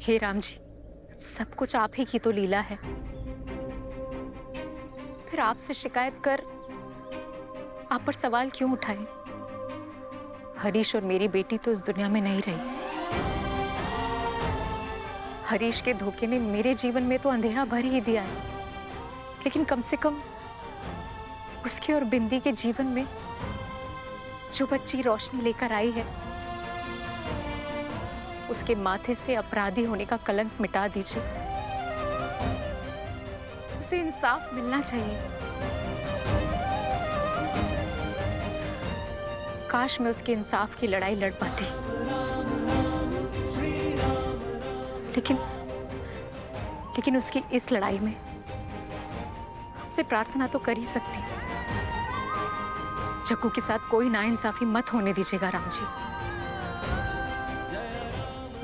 हे राम जी, सब कुछ आप ही की तो लीला है। फिर आपसे शिकायत कर आप पर सवाल क्यों उठाए? हरीश और मेरी बेटी तो इस दुनिया में नहीं रही। हरीश के धोखे ने मेरे जीवन में तो अंधेरा भर ही दिया है, लेकिन कम से कम उसके और बिंदी के जीवन में जो बच्ची रोशनी लेकर आई है, उसके माथे से अपराधी होने का कलंक मिटा दीजिए। उसे इंसाफ मिलना चाहिए। काश मैं उसके इंसाफ की लड़ाई लड़ पाती, लेकिन उसकी इस लड़ाई में आपसे प्रार्थना तो कर ही सकती। जग्गू के साथ कोई नाइंसाफी मत होने दीजिएगा राम जी,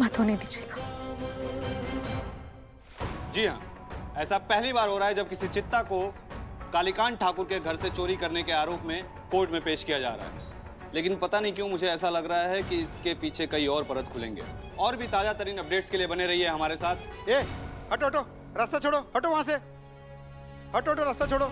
मत होने दीजिएगा। जी हाँ, ऐसा पहली बार हो रहा है जब किसी चित्ता को कालीकांत ठाकुर के घर से चोरी करने के आरोप में कोर्ट में पेश किया जा रहा है। लेकिन पता नहीं क्यों मुझे ऐसा लग रहा है कि इसके पीछे कई और परत खुलेंगे। और भी ताजा तरीन अपडेट्स के लिए बने रहिए हमारे साथ। ए, हटो हटो, रास्ता छोड़ो, हटो वहां से, हटो हटो, रास्ता छोड़ो।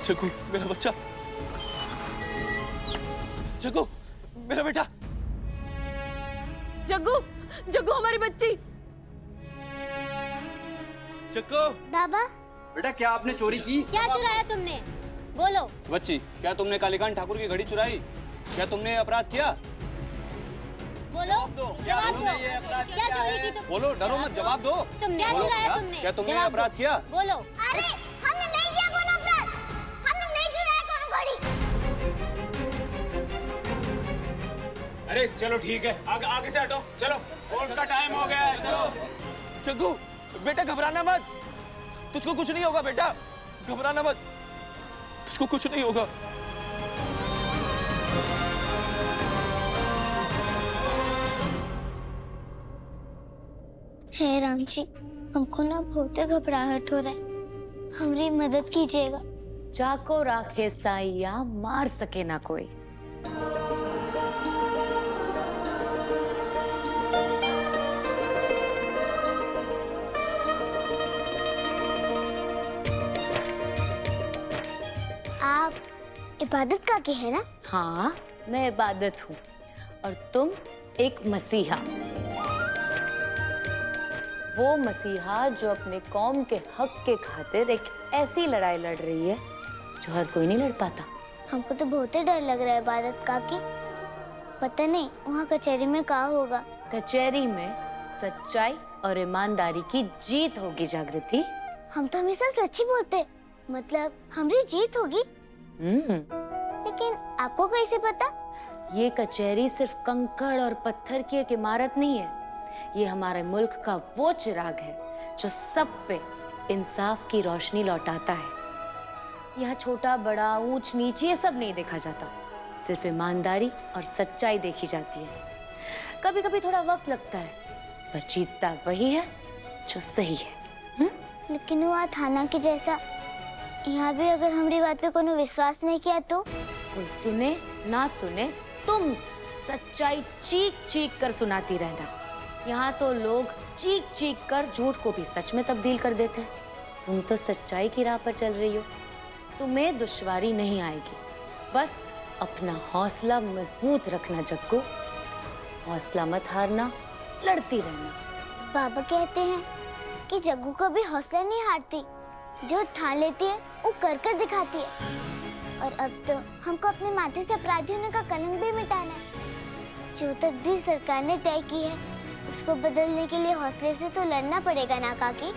जग्गू, मेरा बच्चा, जग्गू, मेरा बेटा, जग्गू, जग्गू हमारी बच्ची। जग्गू। बाबा, बेटा क्या आपने चोरी की? क्या चुराया तुमने? बोलो। बच्ची, क्या तुमने कालीकांत ठाकुर की घड़ी चुराई? क्या तुमने अपराध किया? बोलो, जवाब दो। क्या चोरी की तुम? बोलो, डरो मत, जवाब दो। तुमने क्या चुराया तुमने? क्या तुमने अपराध किया? बोलो। अरे, हमने नहीं किया कोनो अपराध। हमने नहीं चुराया कोनो घड़ी। अरे चलो ठीक है, आगे से हटो, चलो कोर्ट का टाइम हो गया है, चलो। जग्गू, बेटा घबराना मत, तुझको कुछ नहीं होगा बेटा, घबराना मत, तुझको कुछ नहीं होगा। हे राम जी, हमको ना बहुत घबराहट हो रहा है, हमारी मदद कीजिएगा। जाको राखे साइया, मार सके ना कोई। आप इबादत का के है ना? हाँ, मैं इबादत हूँ और तुम एक मसीहा। वो मसीहा जो अपने कौम के हक के खातिर एक ऐसी लड़ाई लड़ रही है जो हर कोई नहीं लड़ पाता। हमको तो बहुत ही डर लग रहा है इबादत का की। पता नहीं वहाँ कचहरी में क्या होगा। कचहरी में सच्चाई और ईमानदारी की जीत होगी जागृति। हम तो हमेशा सच ही बोलते, मतलब हमारी जीत होगी। लेकिन आपको कैसे पता? ये कचहरी सिर्फ कंकड़ और पत्थर की एक इमारत नहीं है, ये हमारे मुल्क का वो चिराग है जो सब पे इंसाफ की रोशनी लौटाता है। यहाँ छोटा बड़ा ऊंच नीच ये सब नहीं देखा जाता, सिर्फ ईमानदारी और सच्चाई देखी जाती है। कभी कभी थोड़ा वक्त लगता है, पर जीतता वही है जो सही है। लेकिन वो थाना के जैसा, यहाँ भी अगर हमारी बात पे कोनो विश्वास नहीं किया तो? कोई सुने ना सुने, तुम सच्चाई चीख चीख कर सुनाती रहना। यहाँ तो लोग चीख चीख कर झूठ को भी सच में तब्दील कर देते हैं। तुम तो सच्चाई की राह पर चल रही हो, तुम्हें दुश्वारी नहीं आएगी। बस अपना हौसला मजबूत रखना जग्गू, हौसला मत हारना, लड़ती रहना। बाबा कहते हैं कि जग्गू कभी हौसला नहीं हारती, जो ठान लेती है वो कर कर दिखाती है। और अब तो हमको अपने माथे से अपराधी होने का कलंक भी मिटाना है। जो तकदीर सरकार ने तय की है उसको बदलने के लिए हौसले से तो लड़ना पड़ेगा ना काकी।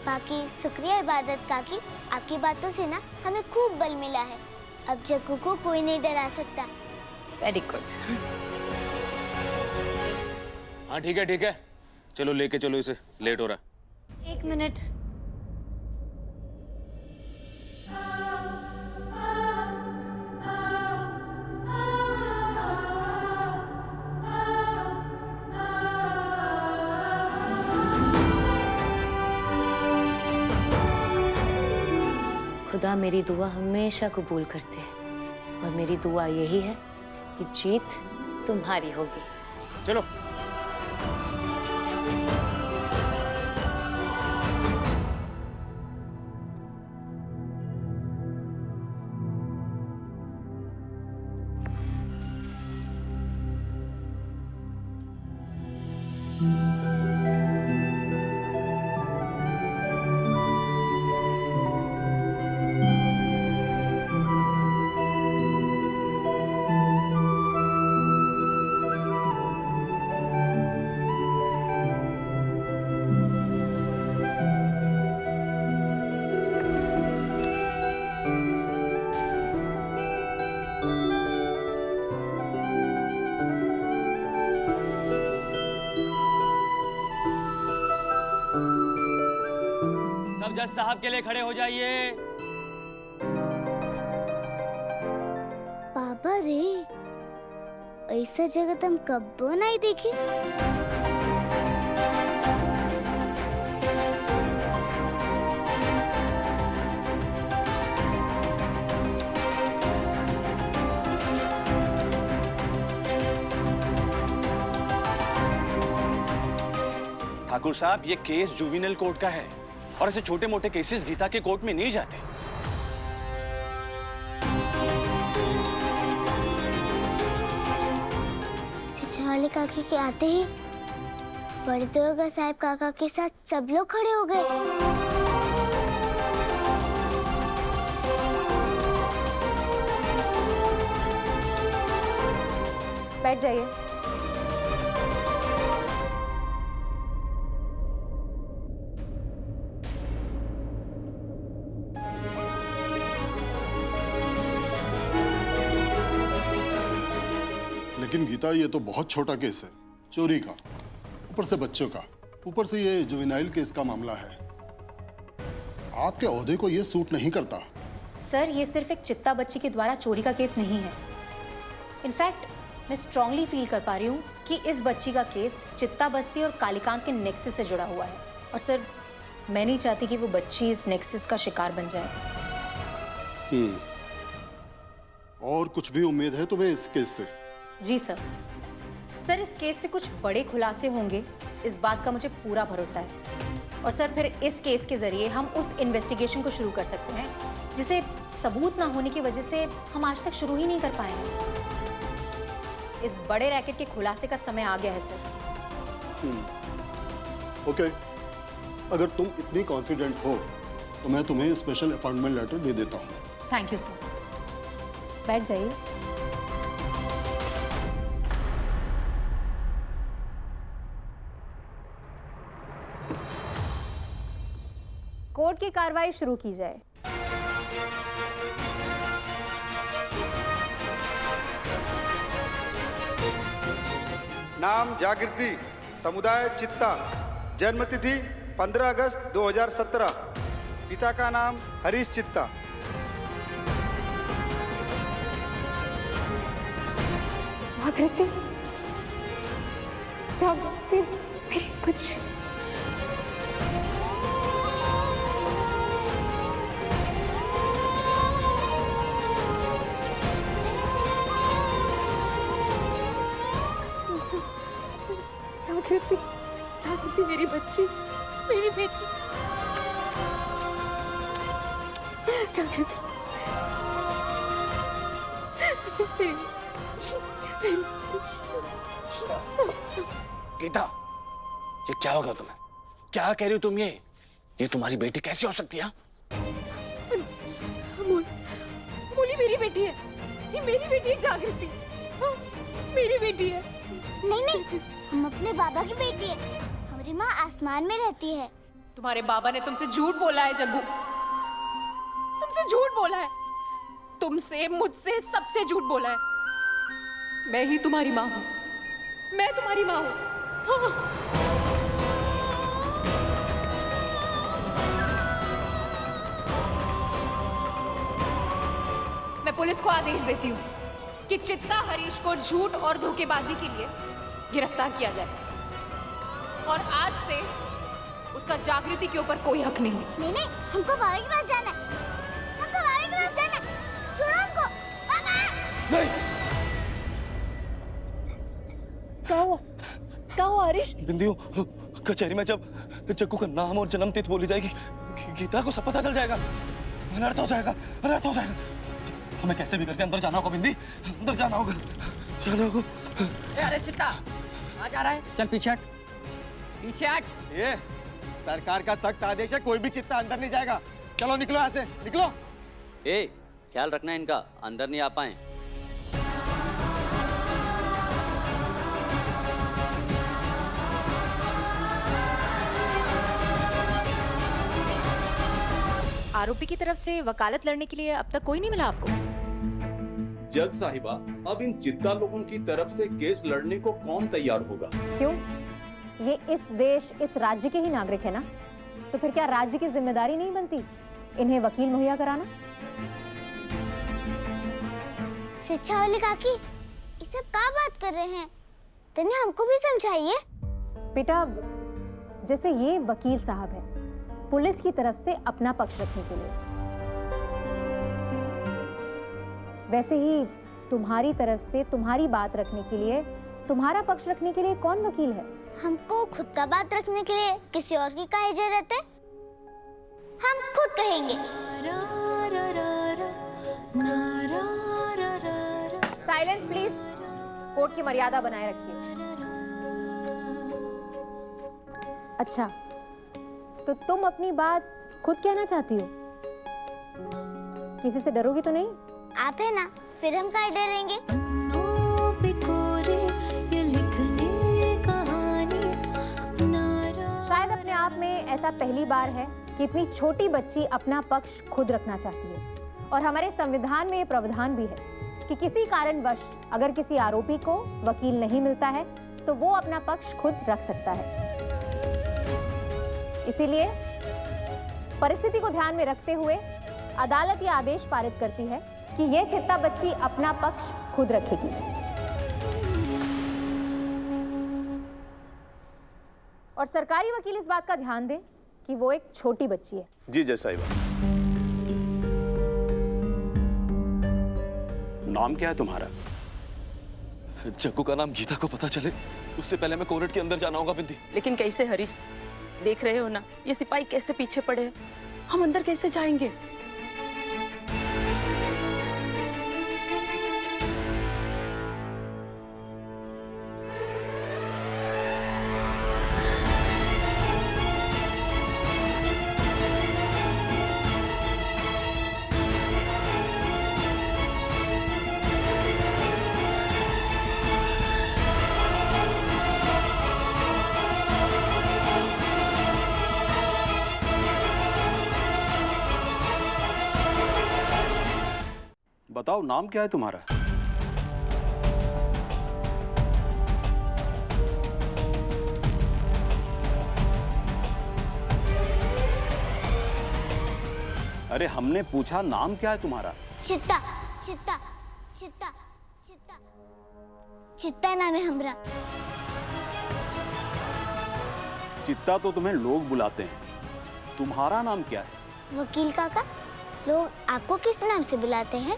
बाकी शुक्रिया इबादत काकी, आपकी बातों से ना हमें खूब बल मिला है। अब जग्गू को कोई नहीं डरा सकता। Very good. हाँ ठीक है, चलो लेके चलो इसे, लेट हो रहा है। एक मिनट, खुदा मेरी दुआ हमेशा कबूल करते हैं और मेरी दुआ यही है कि जीत तुम्हारी होगी। चलो। सब जज साहब के लिए खड़े हो जाइए। बाबा रे, ऐसा जगह तो हम कब्बो नहीं देखी। ठाकुर साहब, ये केस जुवेनाइल कोर्ट का है और ऐसे छोटे मोटे केसेस गीता के कोर्ट में नहीं जाते। वाले काकी के आते ही बड़े दरोगा साहब काका के साथ सब लोग खड़े हो गए। बैठ जाइए। लेकिन गीता, ये तो बहुत छोटा केस है, चोरी का, ऊपर से बच्चों का, ऊपर से ये जुवेनाइल केस का मामला है। आपके ओहदे को ये सूट नहीं करता। सर, ये सिर्फ एक चित्ता बच्ची के द्वारा चोरी का केस नहीं है। इनफैक्ट मैं स्ट्रांगली फील कर पा रही हूँ कि इस बच्ची का केस चित्ता बस्ती और कालीकांत के नेक्सस से जुड़ा हुआ है। और सर, मैं नहीं चाहती कि वो बच्ची इस नेक्सस का शिकार बन जाए। और कुछ भी उम्मीद है तुम्हें इस केस से? जी सर। सर, इस केस से कुछ बड़े खुलासे होंगे, इस बात का मुझे पूरा भरोसा है। और सर, फिर इस केस के जरिए हम उस इन्वेस्टिगेशन को शुरू कर सकते हैं जिसे सबूत ना होने की वजह से हम आज तक शुरू ही नहीं कर पाए हैं। इस बड़े रैकेट के खुलासे का समय आ गया है सर। ओके, अगर तुम इतनी कॉन्फिडेंट हो तो मैं तुम्हें स्पेशल अपॉइंटमेंट लेटर दे देता हूँ। Thank you sir. बैठ जाइए। कोर्ट की कार्रवाई शुरू की जाए। नाम जागृति, समुदाय चित्ता, जन्मतिथि 15 अगस्त 2017, पिता का नाम हरीश चित्ता। जागृति, जागृति मेरी बच्ची। जागृति, जागृति मेरी बच्ची, मेरी बेटी। जागृति, गीता, ये क्या होगा तुम्हें? क्या कह रही हो तुम? ये तुम्हारी बेटी कैसे हो सकती है? मोली मेरी बेटी है, ये मेरी बेटी है जागृति। हाँ, मेरी बेटी है। नहीं, हम अपने बाबा की बेटी है। हमारी माँ आसमान में रहती है। तुम्हारे बाबा ने तुमसे झूठ बोला है जग्गू, तुमसे झूठ बोला है, तुमसे, मुझसे, सबसे झूठ बोला है। मैं ही तुम्हारी माँ हूँ, मैं तुम्हारी माँ हूँ। हाँ। मैं पुलिस को आदेश देती हूँ कि चित्ता हरीश को झूठ और धोखेबाजी के लिए गिरफ्तार किया जाए और आज से उसका जागृति के ऊपर कोई हक नहीं। नहीं, हमको बाबा के पास जाना है। हम छोड़ो उनको। पापा! नहीं। क्या हुआ हरीश? बिंदियो, कचहरी में जब जग्गू का नाम और जन्म तिथि बोली जाएगी, गीता को सब पता चल जाएगा। अनर्थ हो जाएगा, अनर्थ हो जाएगा। हमें कैसे भी करके अंदर जाना होगा बिंदी, अंदर जाना होगा, जाना होगा। अरे सीता, कहाँ जा रहा है? चल पीछे हट, पीछे हट। ये सरकार का सख्त आदेश है, कोई भी चित्ता अंदर नहीं जाएगा। चलो निकलो यहाँ से, निकलो। ए, ख्याल रखना इनका, अंदर नहीं आ पाए। आरोपी की तरफ से वकालत लड़ने के लिए अब तक कोई नहीं मिला आपको? जज साहिबा, अब इन चित्ता लोगों की तरफ से केस लड़ने को कौन तैयार होगा? क्यों? ये इस देश, इस राज्य के ही नागरिक है ना, तो फिर क्या राज्य की जिम्मेदारी नहीं बनती इन्हें वकील मुहैया कराना? शिक्षा वाली काकी, ये सब क्या बात कर रहे हैं? तने हमको भी समझाइए। बेटा, जैसे ये वकील साहब है पुलिस की तरफ से अपना पक्ष रखने के लिए, वैसे ही तुम्हारी तरफ से तुम्हारी बात रखने के लिए, तुम्हारा पक्ष रखने के लिए कौन वकील है? हमको खुद का बात रखने के लिए किसी और की काहे जरूरत है? हम खुद कहेंगे। साइलेंस प्लीज, कोर्ट की मर्यादा बनाए रखिए। अच्छा, तो तुम अपनी बात खुद कहना चाहती हो? किसी से डरोगी तो नहीं? आप है ना, फिर हम काहे डरेंगे? शायद अपने आप में ऐसा पहली बार है कि इतनी छोटी बच्ची अपना पक्ष खुद रखना चाहती है। और हमारे संविधान में ये प्रावधान भी है कि किसी कारणवश अगर किसी आरोपी को वकील नहीं मिलता है तो वो अपना पक्ष खुद रख सकता है। इसीलिए परिस्थिति को ध्यान में रखते हुए अदालत ये आदेश पारित करती है कि ये चित्ता बच्ची अपना पक्ष खुद रखेगी। और सरकारी वकील इस बात का ध्यान दे कि वो एक छोटी बच्ची है। जी जज साहिबा। नाम क्या है तुम्हारा? जग्गू का नाम गीता को पता चले उससे पहले मैं कोर्ट के अंदर जाना होगा बिंदी। लेकिन कैसे हरीश? देख रहे हो ना, ये सिपाही कैसे पीछे पड़े हैं। हम अंदर कैसे जाएंगे? बताओ नाम क्या है तुम्हारा? अरे हमने पूछा नाम क्या है तुम्हारा? चित्ता, चित्ता, चित्ता, चित्ता, चित्ता नाम है हमरा। चित्ता तो तुम्हें लोग बुलाते हैं, तुम्हारा नाम क्या है? वकील काका, लोग आपको किस नाम से बुलाते हैं?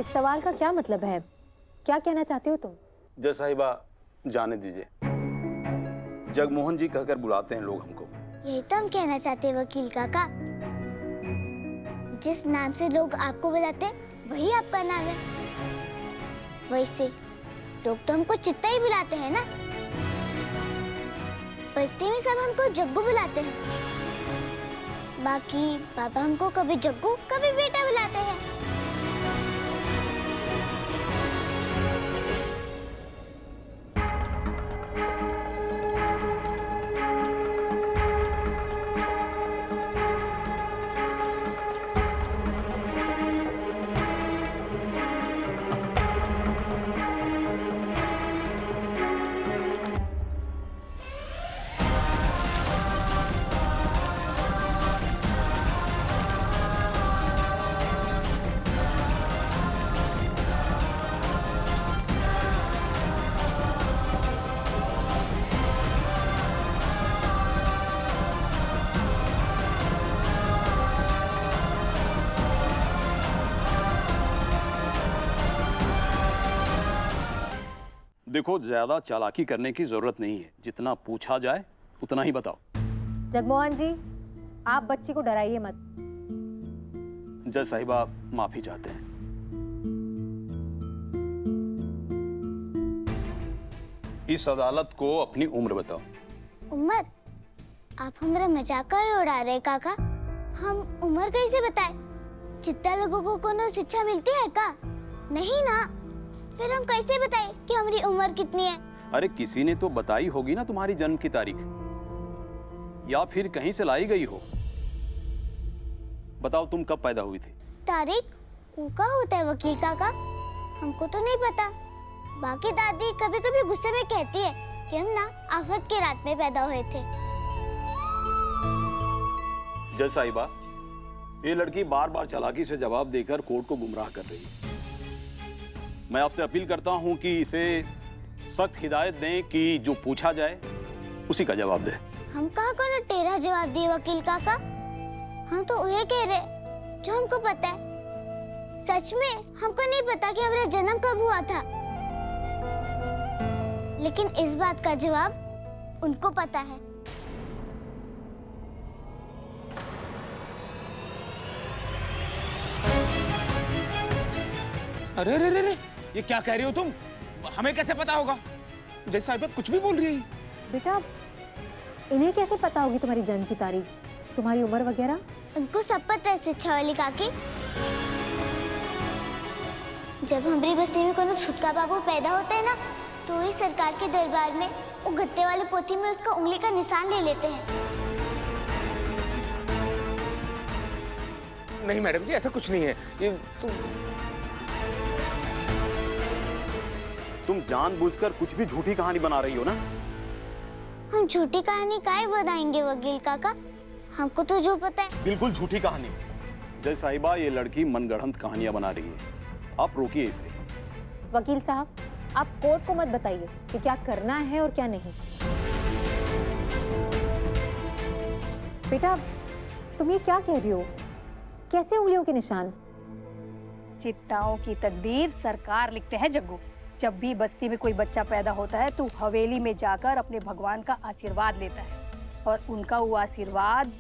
इस सवाल का क्या मतलब है? क्या कहना चाहते हो तुम? जज साहिबा जाने दीजिए, जगमोहन जी कहकर बुलाते हैं लोग हमको। यही तो हम कहना चाहते हैं वकील काका, जिस नाम से लोग आपको बुलाते हैं वही आपका नाम है। वैसे लोग तो हमको चित्ता ही बुलाते हैं ना। बस्ती में सब हमको जग्गू बुलाते हैं, बाकी पापा हमको कभी जग्गू कभी बेटा बुलाते हैं। देखो, ज्यादा चालाकी करने की जरूरत नहीं है। जितना पूछा जाए उतना ही बताओ। जगमोहन जी, आप बच्ची को डराइए मत। जज साहिबा, माफी चाहते हैं। इस अदालत को अपनी उम्र बताओ। उम्र? आप हमारा मजाक का ही उड़ा रहे काका। हम उम्र कैसे बताए? चित्ता लोगों को कोनो शिक्षा मिलती है का? नहीं ना। फिर हम कैसे बताए कि हमारी उम्र कितनी है? अरे किसी ने तो बताई होगी ना तुम्हारी जन्म की तारीख, या फिर कहीं से लाई गई हो। बताओ, तुम कब पैदा हुई थी? तारीख वो का होता है वकील काका? हमको तो नहीं पता। बाकी दादी कभी कभी गुस्से में कहती है कि हम ना आफत की रात में पैदा हुए थे। जज साहिबा, ये लड़की बार बार चालाकी से जवाब देकर कोर्ट को गुमराह कर रही है। मैं आपसे अपील करता हूं कि इसे सख्त हिदायत दें कि जो पूछा जाए उसी का जवाब दे। हम कहाँ को टेढ़ा जवाब दिए वकील काका? हम तो वही कह रहे जो हमको पता है। सच में हमको नहीं पता कि हमारा जन्म कब हुआ था, लेकिन इस बात का जवाब उनको पता है। अरे अरे अरे, ये क्या कह रही हो तुम? हमें कैसे पता होगा? जज साहिबा कुछ भी बोल रही है। बेटा, इन्हें कैसे पता होगी तुम्हारी जन्म की तारीख, तुम्हारी उम्र वगैरह? उनको सब पता है शिक्षा वाली काकी। जब हमारी बस्ती में कोनो छुटका बाबू पैदा होता है ना, तो ही सरकार के दरबार में वो गत्ते वाले पोथी में उसका उंगली का निशान ले लेते हैं। नहीं मैडम जी, ऐसा कुछ नहीं है। ये तुम जानबूझकर कुछ भी झूठी कहानी बना रही हो ना। हम झूठी कहानी काहे बताएंगे वकील काका? हमको तो जो पता है। बिल्कुल झूठी कहानी। जज साहिबा, ये लड़की मनगढ़ंत कहानियां बना रही है। आप रोकिए इसे। वकील साहब, आप कोर्ट को मत बताइए कि क्या करना है और क्या नहीं। बेटा, तुम ये क्या कह रही हो? कैसे उंगलियों के निशान? चित्ताओं की तकदीर सरकार लिखते हैं जग्गू। जब भी बस्ती में कोई बच्चा पैदा होता है तो हवेली में जाकर अपने भगवान का आशीर्वाद लेता है, और उनका वो आशीर्वाद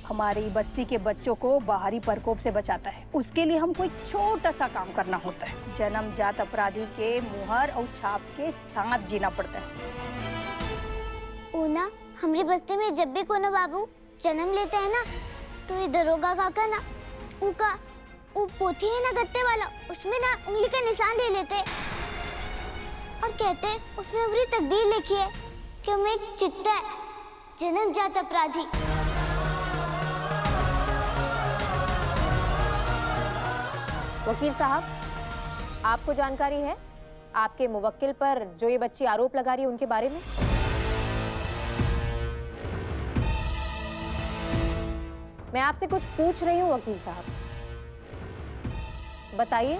हमारी बस्ती के बच्चों को बाहरी प्रकोप से बचाता है। उसके लिए हम कोई छोटा सा काम करना होता है। जन्मजात अपराधी के मुहर और छाप के साथ जीना पड़ता है। ऊना, हमारी बस्ती में जब भी कोनो बाबू जन्म लेते हैं ना, तो ये दरोगा काका ना वो पोथी है ना गत्ते वाला, उसमें ना उंगली का निशान ले लेते और कहते उसमें हमारी तकदीर लिखी है कि हम एक चित्ता है, जन्मजात अपराधी। वकील साहब, आपको जानकारी है आपके मुवक्किल पर जो ये बच्ची आरोप लगा रही है उनके बारे में? मैं आपसे कुछ पूछ रही हूँ वकील साहब, बताइए।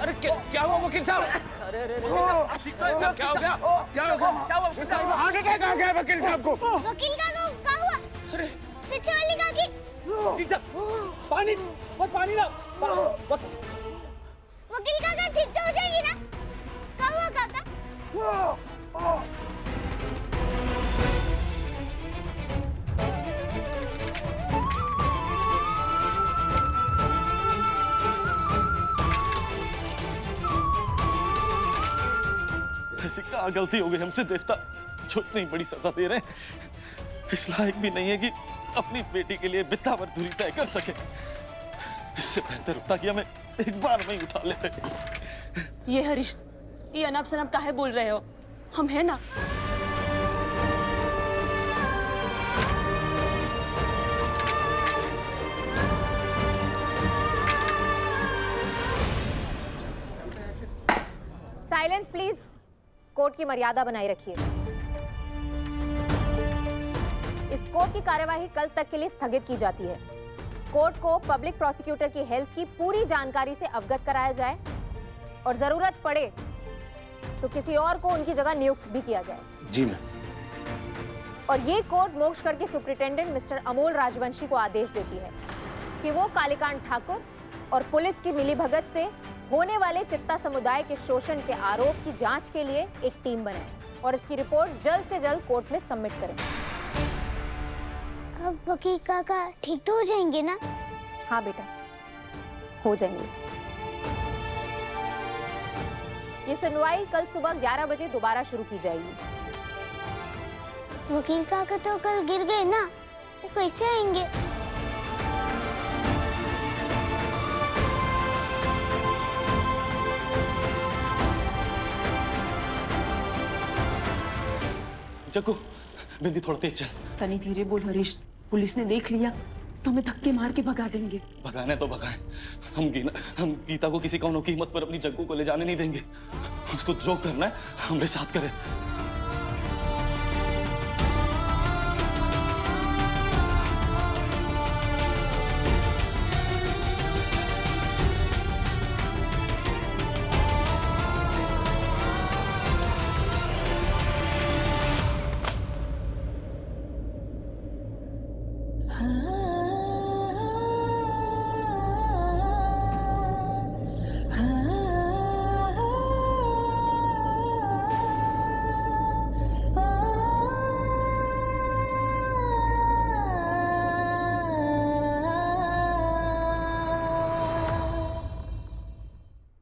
अरे क्या हुआ वकील साहब? अरे क्या हो गया? क्या हो गया वकील साहब? आगे क्या कहा गया वकील साहब को? वकील का क्या हुआ? अरे शिक्षा वाली काकी। वकील साहब, पानी और पानी ना। वकील काका, ठीक तो हो जाएगी ना? क्या हुआ काका? ऐसी क्या गलती हो गई हमसे देवता, जो इतनी बड़ी सजा दे रहे हैं? इस लायक भी नहीं है कि अपनी बेटी के लिए बित्ता भर दूरी तय कर सके। इससे बेहतर होता कि हमें एक बार में ही उठा लेते। ये हरीश, ये अनाप शनाप काहे बोल रहे हो? हम है ना। Silence please. कोर्ट की मर्यादा बनाए रखिए। इस कोर्ट की कार्यवाही कल तक के लिए स्थगित की जाती है। कोर्ट को पब्लिक प्रोसिक्यूटर की हेल्थ की पूरी जानकारी से अवगत कराया जाए और जरूरत पड़े तो किसी और को उनकी जगह नियुक्त भी किया जाए। जी मैम। और ये कोर्ट मोक्षगढ़ के सुप्रिंटेंडेंट मिस्टर अमोल राजवंशी को आदेश देती है कि वो कालीकांत ठाकुर और पुलिस की मिलीभगत से होने वाले चित्ता समुदाय के शोषण के आरोप की जांच के लिए एक टीम बनाए और इसकी रिपोर्ट जल्द से जल्द कोर्ट में सबमिट करें। अब वकील काका ठीक तो हो जाएंगे ना? हाँ बेटा, हो जाएंगे। ये सुनवाई कल सुबह 11 बजे दोबारा शुरू की जाएगी। वकील काका तो कल गिर गए ना, वो कैसे आएंगे? जग्गू, बिंदी थोड़ा तेज चल। तनी धीरे बोल हरीश, पुलिस ने देख लिया तो हमें धक्के मार के भगा देंगे। भगाने तो भगाए, हम गीता को किसी कौनों कीमत पर अपनी जग्गू को ले जाने नहीं देंगे। उसको जो करना है हमारे साथ करे।